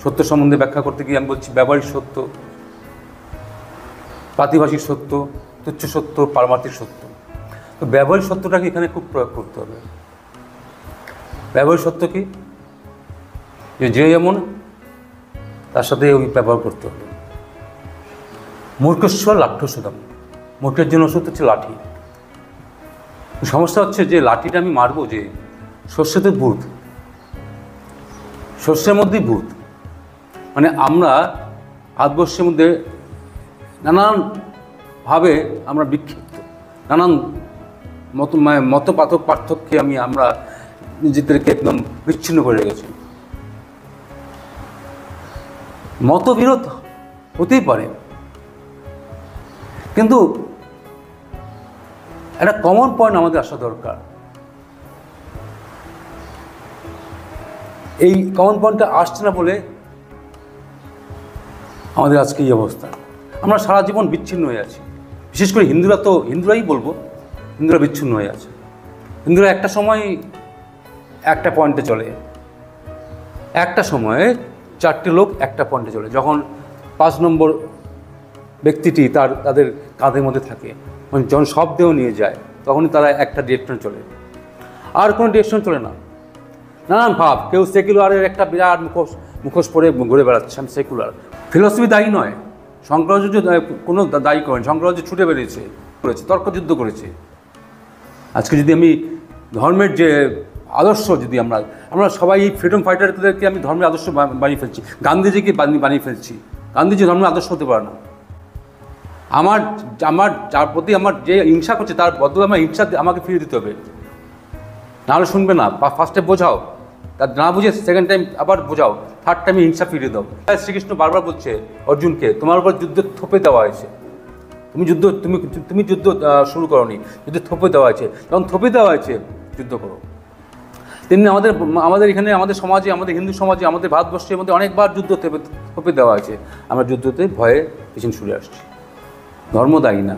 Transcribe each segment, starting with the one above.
সত্য সম্বন্ধে ব্যাখ্যা করতে গিয়ে আমি বলছি ব্যবহারিক সত্য, প্রাতিভাসিক সত্য, তুচ্ছ সত্য, পারমার্থিক সত্য। তো ব্যবহারিক সত্যটাকে এখানে খুব প্রয়োগ করতে হবে। ব্যবহারিক সত্য কি? যে যেমন তার সাথে ওই ব্যবহার করতে হবে। মূর্খস্ব লাঠ্যসুদাম, মূর্খের জন্য ওষুধ হচ্ছে লাঠি। সমস্যা হচ্ছে যে লাঠিটা আমি মারবো, যে শস্যতে ভূত, শস্যের মধ্যেই ভূত। মানে আমরা ভারতবর্ষের মধ্যে নানানভাবে আমরা বিক্ষিপ্ত, নানান পার্থক্যে আমরা নিজেদেরকে একদম বিচ্ছিন্ন করে রেখেছি। মতবিরোধ হতেই পারে, কিন্তু একটা কমন পয়েন্ট আমাদের আসা দরকার। এই কমন পয়েন্টটা আসছে না বলে আমাদের আজকে এই অবস্থা। আমরা সারা জীবন বিচ্ছিন্ন হয়ে আছি। বিশেষ করে হিন্দুরাই বলবো, হিন্দুরা বিচ্ছিন্ন হয়ে আছে। হিন্দুরা একটা সময় একটা পয়েন্টে চলে, একটা সময়ে 4টে লোক একটা পয়েন্টে চলে। যখন 5 নম্বর ব্যক্তিটি তাদের কাঁধের মধ্যে থাকে, যখন সব দেহ নিয়ে যায়, তখনই তারা একটা ডিরেকশন চলে, আর কোনো ডিরেকশন চলে না। নানান ভাব, কেউ সেকুলারের একটা বিরাট মুখোশ পরে ঘুরে বেড়াচ্ছে, আমি সেকুলার। ফিলসফি দায়ী নয়, শঙ্করাচার্য কোনো দায়ী করেন। শঙ্করাচার্য ছুটে বেরিয়েছে, তর্কযুদ্ধ করেছে। আজকে যদি আমি ধর্মের যে আদর্শ, যদি আমরা সবাই এই ফ্রিডম ফাইটারদেরকে আমি ধর্মের আদর্শ বানিয়ে ফেলছি, গান্ধীজিকে বানিয়ে ফেলছি। গান্ধীজি ধর্মের আদর্শ হতে পারে না। আমার যার প্রতি আমার যে হিংসা করছে, তার বদলে আমার হিংসা আমাকে ফিরে দিতে হবে, নাহলে শুনবে না। ফার্স্টে বোঝাও, তার না বুঝে সেকেন্ড টাইম আবার বোঝাও, থার্ড টাইমে হিংসা ফিরিয়ে দাও। শ্রীকৃষ্ণ বারবার বলছে অর্জুনকে, তোমার উপর যুদ্ধ থোপে দেওয়া হয়েছে, তুমি যুদ্ধ শুরু করোনি, যুদ্ধ থোপে দেওয়া হয়েছে। যখন থোপে দেওয়া হয়েছে, যুদ্ধ করো। তেমনি আমাদের এখানে, আমাদের সমাজে, আমাদের হিন্দু সমাজে, আমাদের ভারতবর্ষের মধ্যে অনেকবার যুদ্ধ থোপে দেওয়া হয়েছে। আমরা যুদ্ধতে ভয়ে পিছন সরে আসছি। ধর্ম দায়ী না,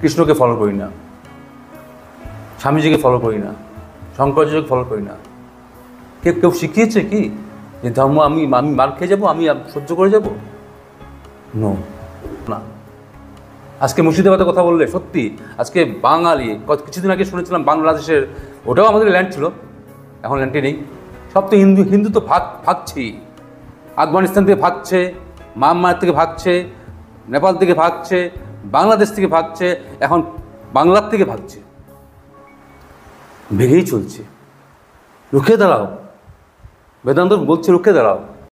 কৃষ্ণকে ফলো করি না, স্বামীজিকে ফলো করি না, শঙ্করাচার্যকে ফলো করি না। কেউ শিখিয়েছে কি যে ধর্ম আমি মার খেয়ে যাবো, আমি সহ্য করে যাব? না। আজকে মুর্শিদাবাদের কথা বললে সত্যি, আজকে বাঙালি, কিছুদিন আগে শুনেছিলাম বাংলাদেশের, ওটাও আমাদের ল্যান্ড ছিল, এখন ল্যান্ডে নেই। সব তো হিন্দু তো ভাগছেই। আফগানিস্তান থেকে ভাগছে, মায়ানমার থেকে ভাগছে, নেপাল থেকে ভাগছে, বাংলাদেশ থেকে ভাগছে, এখন বাংলার থেকে ভাগছে। ভেঙেই চলছে। রুখে দাঁড়াও, বেদান্ত বলছে রুখে দাঁড়াও।